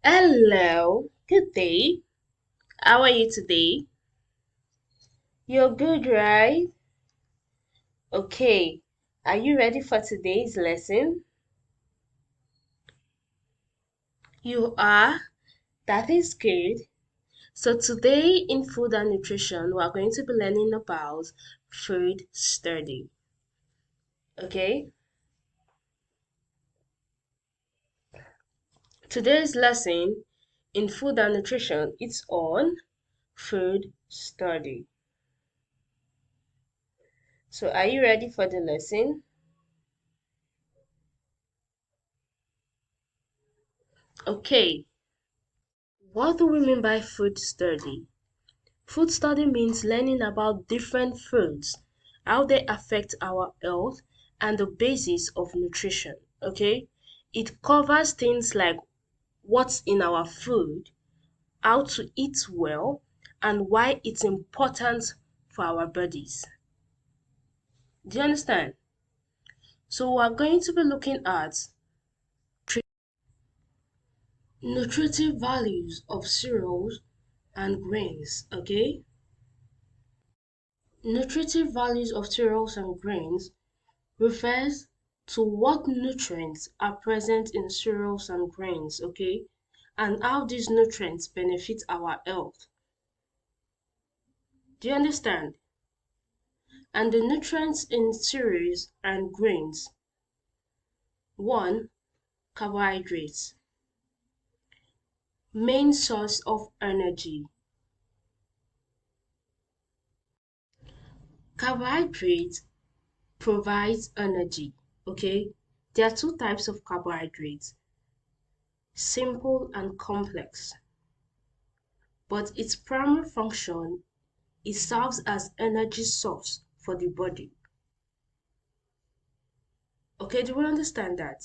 Hello, good day. How are you today? You're good, right? Okay. Are you ready for today's lesson? You are? That is good. So, today in food and nutrition, we are going to be learning about food study. Okay? Today's lesson in food and nutrition it's on food study. So, are you ready for the lesson? Okay. What do we mean by food study? Food study means learning about different foods, how they affect our health, and the basis of nutrition. Okay? It covers things like what's in our food, how to eat well, and why it's important for our bodies. Do you understand? So, we're going to be looking at nutritive values of cereals and grains. Okay? Nutritive values of cereals and grains refers to what nutrients are present in cereals and grains, okay, and how these nutrients benefit our health. Do you understand? And the nutrients in cereals and grains: one, carbohydrates, main source of energy. Carbohydrates provides energy, okay? There are two types of carbohydrates, simple and complex, but its primary function it serves as energy source for the body. Okay, do we understand that?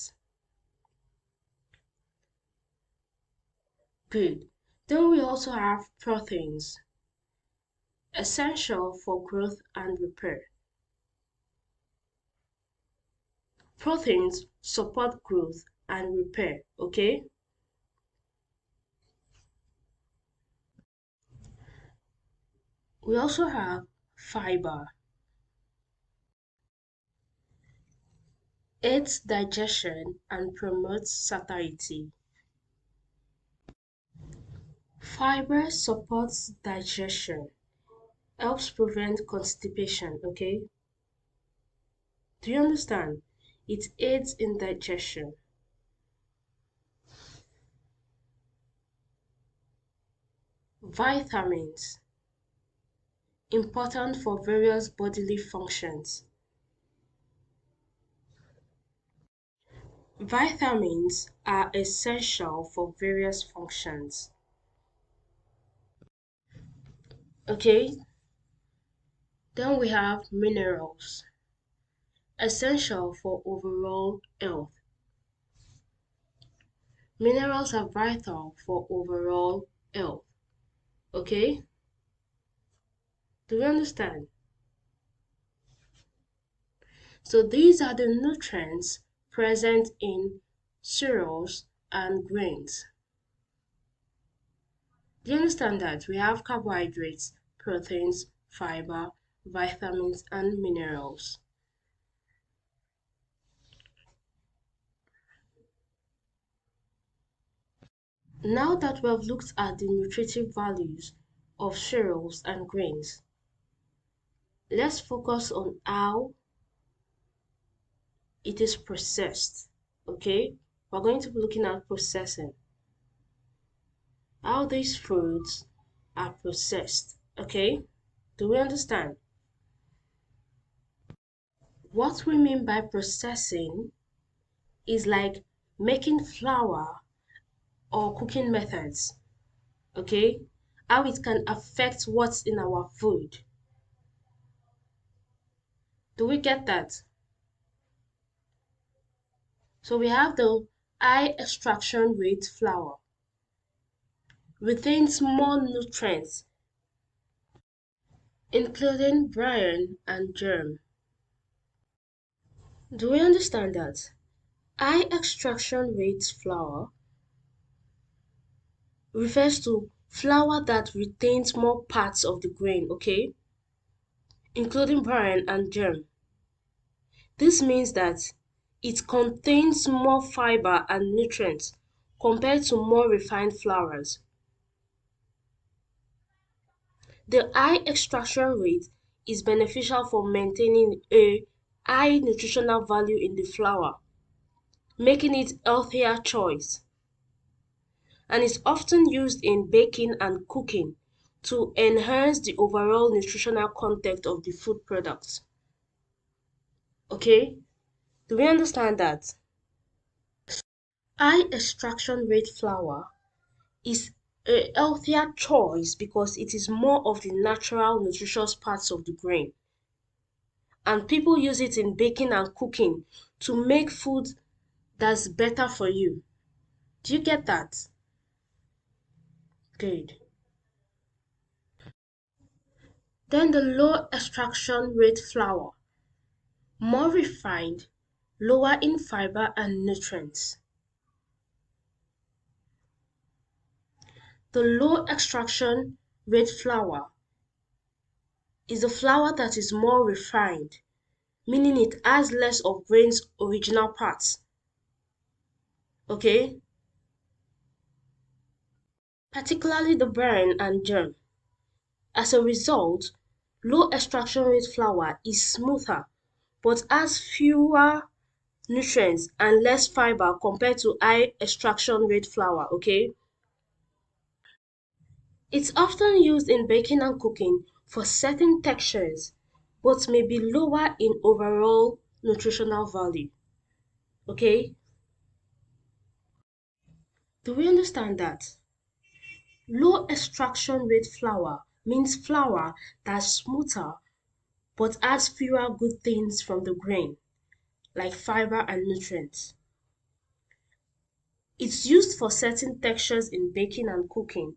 Good. Then we also have proteins, essential for growth and repair. Proteins support growth and repair, okay? We also have fiber, aids digestion and promotes satiety. Fiber supports digestion, helps prevent constipation, okay? Do you understand? It aids in digestion. Vitamins, important for various bodily functions. Vitamins are essential for various functions. Okay, then we have minerals, essential for overall health. Minerals are vital for overall health. Okay, do you understand? So these are the nutrients present in cereals and grains. Do you understand that? We have carbohydrates, proteins, fiber, vitamins, and minerals. Now that we have looked at the nutritive values of cereals and grains, let's focus on how it is processed. Okay? We're going to be looking at processing, how these foods are processed. Okay? Do we understand? What we mean by processing is like making flour or cooking methods, okay? How it can affect what's in our food. Do we get that? So we have the high extraction rate flour, retains more nutrients, including bran and germ. Do we understand that? High extraction rate flour refers to flour that retains more parts of the grain, okay, including bran and germ. This means that it contains more fiber and nutrients compared to more refined flours. The high extraction rate is beneficial for maintaining a high nutritional value in the flour, making it a healthier choice, and is often used in baking and cooking to enhance the overall nutritional content of the food products. Okay? Do we understand that? High extraction rate flour is a healthier choice because it is more of the natural nutritious parts of the grain, and people use it in baking and cooking to make food that's better for you. Do you get that? Good. Then the low extraction rate flour, more refined, lower in fiber and nutrients. The low extraction rate flour is a flour that is more refined, meaning it has less of grain's original parts. Okay? Particularly the bran and germ. As a result, low extraction rate flour is smoother but has fewer nutrients and less fiber compared to high extraction rate flour, okay? It's often used in baking and cooking for certain textures, but may be lower in overall nutritional value. Okay? Do we understand that? Low extraction rate flour means flour that's smoother but adds fewer good things from the grain, like fiber and nutrients. It's used for certain textures in baking and cooking,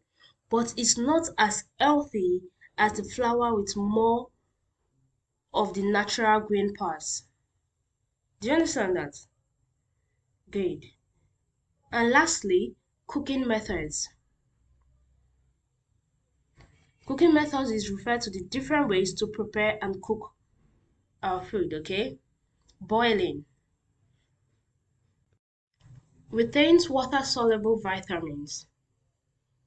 but it's not as healthy as the flour with more of the natural grain parts. Do you understand that? Good. And lastly, cooking methods. Cooking methods is referred to the different ways to prepare and cook our food, okay? Boiling retains water soluble vitamins.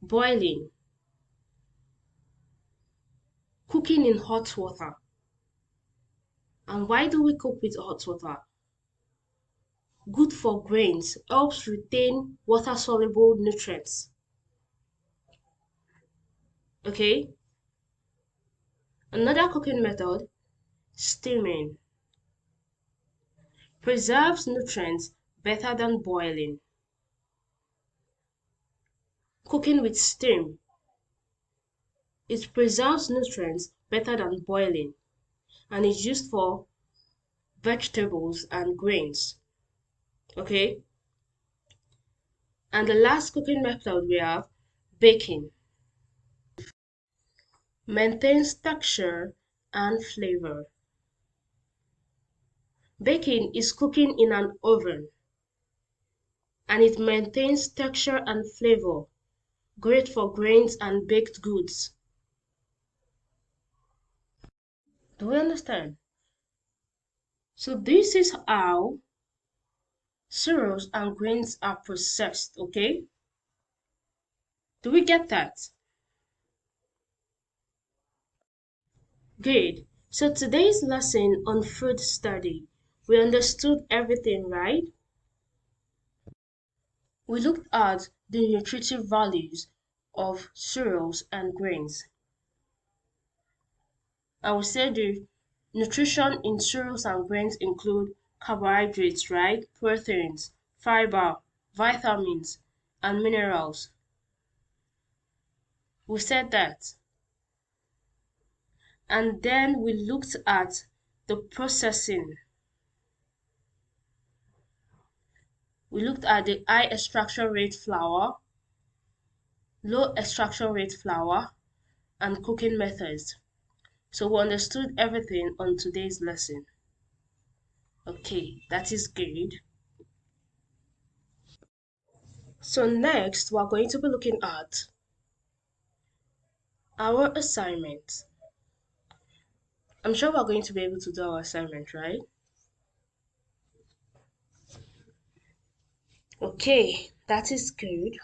Boiling, cooking in hot water. And why do we cook with hot water? Good for grains, helps retain water soluble nutrients. Okay? Another cooking method, steaming, preserves nutrients better than boiling. Cooking with steam, it preserves nutrients better than boiling and is used for vegetables and grains. Okay? And the last cooking method we have, baking, maintains texture and flavor. Baking is cooking in an oven and it maintains texture and flavor, great for grains and baked goods. Do we understand? So this is how cereals and grains are processed, okay? Do we get that? Good. So today's lesson on food study, we understood everything, right? We looked at the nutritive values of cereals and grains. I would say the nutrition in cereals and grains include carbohydrates, right? Proteins, fiber, vitamins, and minerals. We said that. And then we looked at the processing. We looked at the high extraction rate flour, low extraction rate flour, and cooking methods. So we understood everything on today's lesson. Okay, that is good. So next, we're going to be looking at our assignment. I'm sure we're going to be able to do our assignment, right? Okay, that is good.